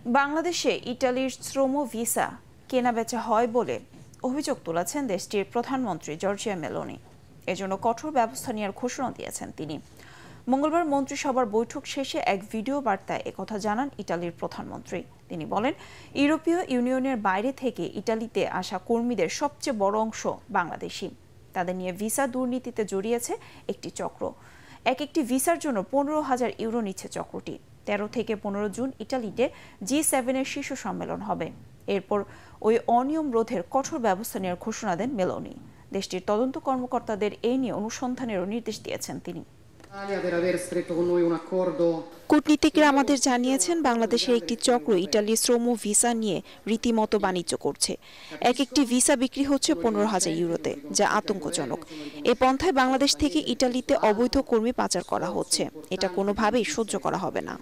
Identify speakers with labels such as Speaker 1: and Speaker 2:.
Speaker 1: বাংলাদেশে ইতালির শ্রম ভিসা কেনাবেচা হয় বলে অভিযোগ তুলেছেন দেশটির প্রধানমন্ত্রী জর্জিয়া মেলোনি। এজন্য কঠোর ব্যবস্থা নেওয়ার ঘোষণা দিয়েছেন তিনি। মঙ্গলবার মন্ত্রিসভার বৈঠক শেষে এক ভিডিও বার্তায় একথা জানান ইতালির প্রধানমন্ত্রী। তিনি বলেন, ইউরোপীয় ইউনিয়নের বাইরে থেকে ইতালিতে আসা কর্মীদের সবচেয়ে বড় অংশ বাংলাদেশি। তাদের নিয়ে ভিসা দুর্নীতিতে জড়িয়েছে একটি চক্র। একটি ভিসার জন্য 15,000 ইউরো নিচ্ছে চক্রটি। 13 থেকে 15 জুন ইতালিতে G7 শীর্ষ সম্মেলন হবে। এরপর ওই অনিয়ম রোধের কঠোর ব্যবস্থা নেওয়ার ঘোষণা দেন মেলোনি। দেশটির তদন্ত কর্মকর্তাদের এই নিয়ে অনুসন্ধানেরও নির্দেশ দিয়েছেন তিনি।
Speaker 2: কূটনীতিকরা আমাদের জানিয়েছেন, বাংলাদেশের একটি চক্র ইতালির শ্রম ভিসা নিয়ে রীতিমতো বাণিজ্য করছে। একটি ভিসা বিক্রি হচ্ছে 15,000 ইউরোতে, যা আতঙ্কজনক। এই পন্থায় বাংলাদেশ থেকে ইতালিতে অবৈধ কর্মী পাচার করা হচ্ছে। এটা কোনোভাবেই সহ্য করা হবে না।